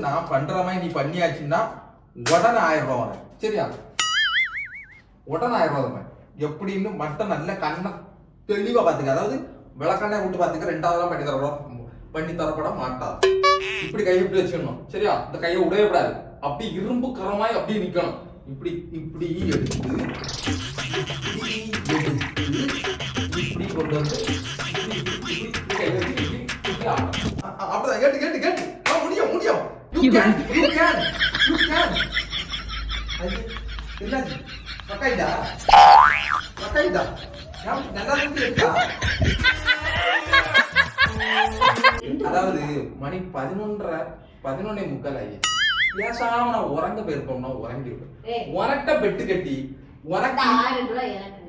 நான் பண்ற மாதிரி நீ பண்ணியாச்சுன்னா உடனே 1000 ரூபா வாங்க. சரியா? உடனே 1000 ரூபா தான். எப்படின்னு மட்டும் நல்ல கண்ணை தெளிவா பாத்துக்க. அதாவது விளக்கண்ணை விட்டு பாத்துக்க. 2வதுலாம் பண்ணி தரப்பட மாட்டாது. இப்படி கையை இப்படி வச்சுக்கணும். சரியா? இந்த கையை உடைய கூடாது. அப்படி இரும்பு கரமாய் அப்படி நிக்கணும். இப்படி இப்படி எடுத்து இப்படி கொண்டு வந்து அப்படிதான் கேட்டு கேட்டு கேட்டு முடியும் முடியும். You can. என்னாச்சு? பக்காயிட்டா நல்லா இருக்கா? அதாவது மணி 11:30 ஆகி பேசாம நான் உறங்க போயிருப்போம்னா உறங்கிருப்பேன். உனக்கிட்ட பெட்டு கட்டி உனக்கு 1000 ரூபாய் எனக்கு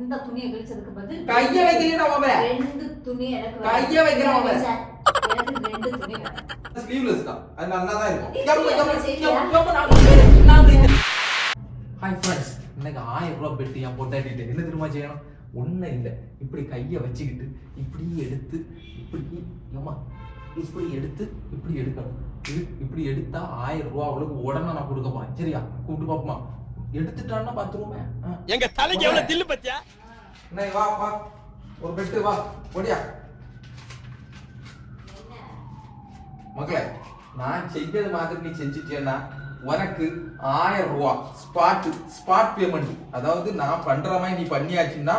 இந்த துணியை கிழிச்சதுக்கு பதில் கைய வைக்கலையா அவன்? 2 துணி எனக்கு கைய வைக்கறான் அவன். எனக்கு 2 துணி வேணும். ஸ்லீவ்லெஸ் தான். அது நல்லா தான் இருக்கும். ஹாய் ஃப்ரெண்ட்ஸ், இன்னைக்கு 1000 ரூபாய் பெட்டு என் பொட்டாட்டிட்டு என்ன தெரியுமா செய்யணும்? ஒன்றும் இல்லை, இப்படி கையை வச்சுக்கிட்டு இப்படி எடுத்து இப்படி எடுத்து இப்படி எடுக்கணும். இப்படி எடுத்தா 1000 ரூபா அவளுக்கு உடனே நான் கொடுக்க போறேன். சரியா? கூப்பிட்டு பாப்போமா? எடுத்துட்டான்னா 10 ரூபாய். எங்க தலைக்கு எவ்வளவு தில்லு பத்தியா? வா வா, ஒரு பெட்டு வா ஓடியா. மக்களே, நான் செய்யறது மாதிரி நீ செஞ்சுட்டேன்னா உனக்கு 1000 ரூபா ஸ்பாட் பேமெண்ட். அதாவது நான் பண்ற மாதிரி நீ பண்ணியாச்சுன்னா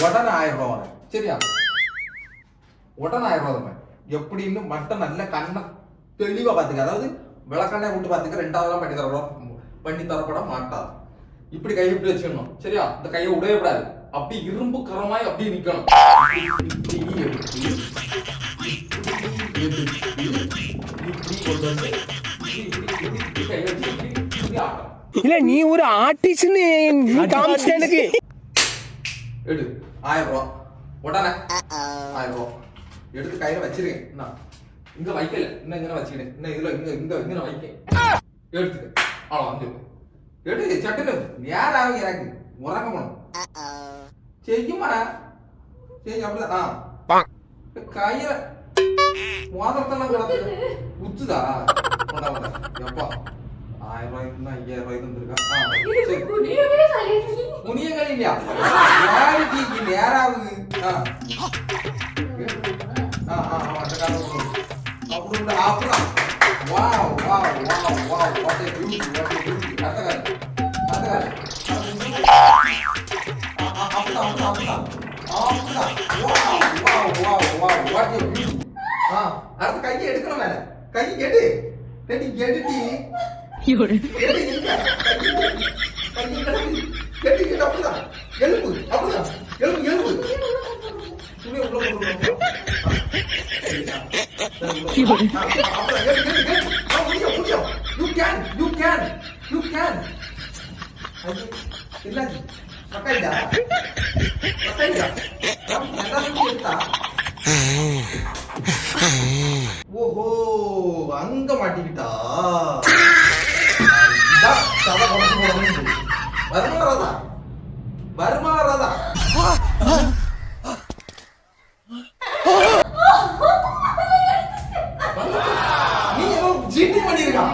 உடனே 1000 ரூபா வாங்க. சரியா? உடனே 1000 ரூபா தான். எப்படின்னு மட்டும் நல்ல கண்ணை தெளிவா பாத்துக்க. அதாவது விளக்கண்ணை விட்டு பாத்துக்க. 2வதுலாம் பண்ணி தரப்பட மாட்டாது. இப்படி கையை இப்படி வச்சுக்கணும். சரியா? இந்த கையை உடைய கூடாது. அப்படி இரும்பு கரமாய் அப்படி நிக்கணும். இப்படி கொண்டு வந்து இல்ல நீ ஒரு ஆர்டிஸ்ட்னு காமிச்சிட்ட எனக்கு. எடு 1000 ரூபா உடனே 1000 ரூபா எடுத்து கையில வச்சிருக்கேன். இங்க வைக்கல, இன்னும் இங்க வச்சுக்கிறேன். இன்னும் இதுல இங்க வைக்க எடுத்துக்க. அவ்வளோ வந்து எடு சட்டுன்னு நேராக எனக்கு உறங்க போனோம். செய்யுமா செய்ய அப்படிதான். கையில மோதிரத்தெல்லாம் கிடக்கு உச்சுதா. எப்பா 1000 ரூபாய்க்கு 5000 ரூபாய்க்கு வந்துருக்கா? முனியங்கள் இல்லையா? யாருக்கு நேராகுது? அப்படிதான். Wow wow wow wow, what a beauty, what a beauty. அப்படிதான். Wow wow wow wow, what a beauty. அடுத்து கையை எடுக்கணும். மேல கை எடு. எடுட்டி அப்படிதான். எலும்பு அப்படிதான். எலும்பு துணி உள்ள முடியும். You can. என்னாச்சு? பக்காயிட்டா நல்லா எடுத்தா. ஓஹோ, அங்க மாட்டிக்கிட்டா. வருமா வராதா? நீ ஏதோ சீட்டிங் பண்ணிருக்கா?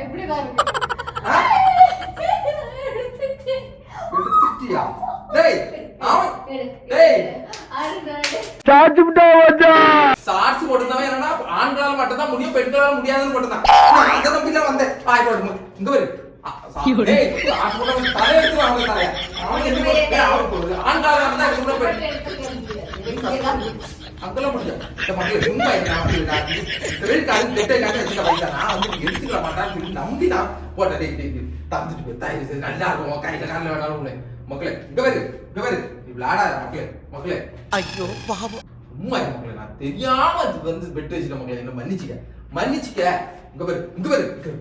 இப்படிதான் இருக்கு. எடுத்துட்டியா? டேய் அவன் ஷார்ட்ஸ் போட்டுருந்தவன் என்னன்னா ஆண்களால மட்டும் தான் முடியும், பெண்களால முடியாதுன்னு போட்டுருந்தான். அந்த நம்பில வந்தேன். இங்க வரு. டேய் ஷார்ட்ஸ் போட்டவன் தலை எடுத்து அவங்க தலைய. அவன் என்ன போட்டு அவன் போடுது. ஆண்களால மட்டும் தான் எடுத்து போட்டு அங்கெல்லாம் முடியும். இந்த மக்கள் சும்மா நான் கிரெடிட் கார்டு டெட்டை கார்டு வச்சுக்க வைக்க நான் வந்து எடுத்துக்க மாட்டான்னு நம்பி நான் போட்டேன். டேய் தந்துட்டு போய் தாய் நல்லா இருக்கும். கையில காலில் வேணாலும் மக்களே இங்க வரு விளையாடாத மக்களே. ஐயோ பாவம். உண்மை மக்களே, நான் தெரியாம வந்து பெட் வச்சுட்ட மக்களே, என்ன மன்னிச்சுக்க. இங்க பாரு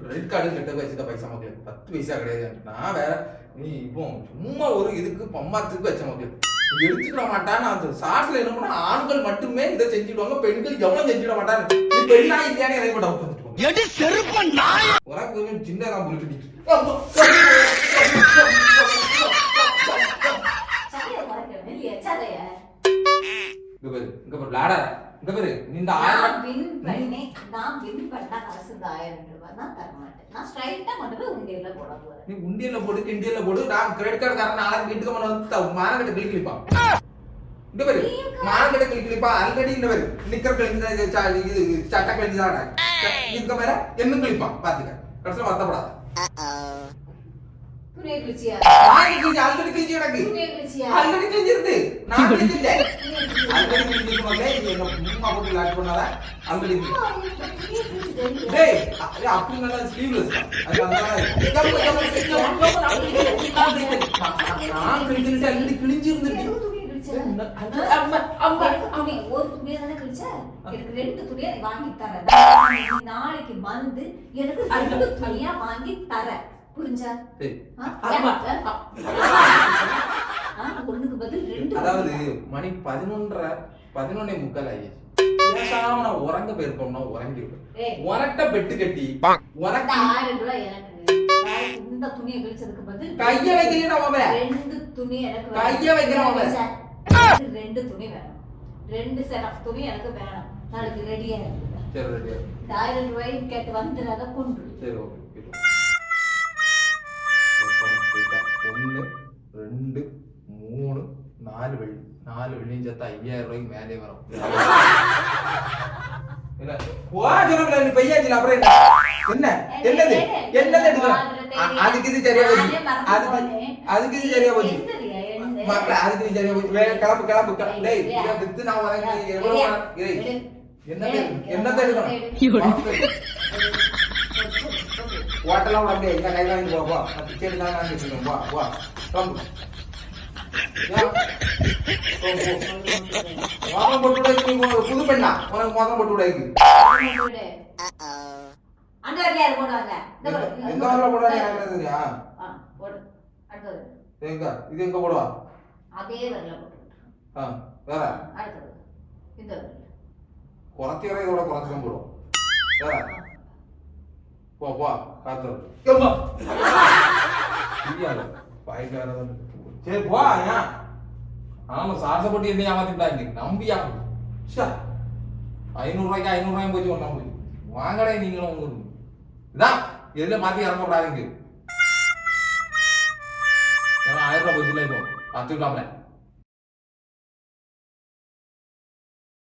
கிரெடிட் கார்டு கெட்ட வச்சுட்ட பைசா மக்களே, 10 பைசா கிடையாது. நான் வேற நீ இப்போ சும்மா ஒரு இதுக்கு பம்மாத்துக்கு வச்ச மக்களே, நீ எடுத்துக்க மாட்டான்னு அந்த சாஸ்ல என்ன பண்ணா ஆண்கள் மட்டுமே இதை செஞ்சுடுவாங்க, பெண்கள் எவனும் செஞ்சிட மாட்டான்னு. நீ பெண்ணா இல்லையானே எனக்கு மட்டும் வந்துட்டு உனக்கு கொஞ்சம் சின்னதான் புரிட்டு இங்க பாரு விளையாடாத. இங்க பாரு நீ இந்த 1000 நான் வின் பண்ணா காசு இந்த 1000 ரூபாய் தான் தர மாட்டேன். நான் ஸ்ட்ரைட்டா கொண்டு போய் உண்டியல்ல போட போறேன். நீ உண்டியல்ல போடு கிண்டியல்ல போடு நான் கிரெடிட் கார்டு காரன் நாளைக்கு வீட்டுக்கு வந்து மார்க்கெட் கிளிப்பான். இந்த பாரு மார்க்கெட் கிளிப்பா ஆல்ரெடி இந்த பாரு நிக்கர் கிளிஞ்சா இது சட்டை கிளிஞ்சாடா இதுக்கு மேல என்ன கிளிப்பான் பாத்துக்க கடைசில வருத்தப்படாத. துணியை கிழிச்சியா? ஆல்ரெடி கிழிஞ்சு கிடக்கு. துணியை கிழிச்சியா? ஆல்ரெடி கிழிஞ்சிருது. நான் கிழிஞ்சில்ல. ஆல்ரெடி கிழிஞ்சிருக்கு மக்களே. நீ என்ன மும்மா போட்டு லாக் பண்ணாத. ஆல்ரெடி டேய் அப்படி நல்லா ஸ்லீவ்லெஸ் தான். அது அதனால நான் கிழிஞ்சிட்டு ஆல்ரெடி கிழிஞ்சிருந்துருக்கு. ஒரு துணியை தானே கிழிச்ச? எனக்கு 2 துணியை வாங்கி தரேன். நாளைக்கு வந்து எனக்கு 2 துணியா வாங்கி தரேன். புரிஞ்சா? ஒண்ணுக்கு பதில் 2. அதாவது மணி 11:30 ஆயிடுச்சு. பேசாம நான் உறங்க போயிருப்போம்னா உறங்கிருப்பேன். உனட்ட பெட்டு கட்டி உனக்கு 1000 ரூபாய் எனக்கு. இந்த துணியை கிழிச்சதுக்கு பதில் கைய வைக்கிறேன் அவன் 2 துணி எனக்கு கைய வைக்கிறேன் அவன் 2 துணி வேணும். 2 செட் ஆஃப் துணி எனக்கு வேணும். நாளைக்கு ரெடியா இருக்கு. சரி ரெடியா. 1000 ரூபாய் கேட்டு வந்துடாத கொண்டு. சரி ஓகே. 1 2 3 4 வெள்ளி 4 வெள்ளியும் சேர்த்தா 5000 ரூபாய்க்கு மேலே வரும். என்ன போஜனம்ல நீ பையாச்சில அப்புறம் என்ன என்னது எடுக்கணும் அதுக்கு இது சரியா போச்சு. அதுக்கு இது சரியா போச்சு மக்களே. அதுக்கு இது சரியா போச்சு. கிளம்பு டேய் இத வித்து நான் வரேன். எவ்வளவு என்னத்தை எடுக்கணும் ஹோட்டல்லாம் உடம்பே இந்த கையில வாங்கி போ டிக்கெட் தான் நான் வச்சிருக்கேன். வா கிளம்பு. மோதிரம் போட்டு விட புது பெண்ணா உனக்கு மோதிரம் போட்டு விட அந்த வரல யார் போடுவாங்க? எந்த வரல போடுவாங்க எனக்கு தெரியா? போடு அடுத்து எங்க இது எங்க போடுவா? அதே வரல போட்டு. வேற அடுத்து இந்த வரல குறைச்சி வர இதோட குறைச்சி தான் போடுவோம். வேற போ காத்து சரி போ. ஏன் ஆமா சார்ச போட்டு என்ன ஏமாத்திட்டாங்க நம்பியா 500 ரூபாய்க்கு 500 ரூபாயும் போச்சு ஒன்னா போய் வாங்கடா நீங்களும் உங்களுக்கு இதான் எதுல மாத்தி இறங்கக்கூடாதுங்க. 1000 ரூபாய் போச்சுல இப்போ பார்த்துக்கலாம்ல.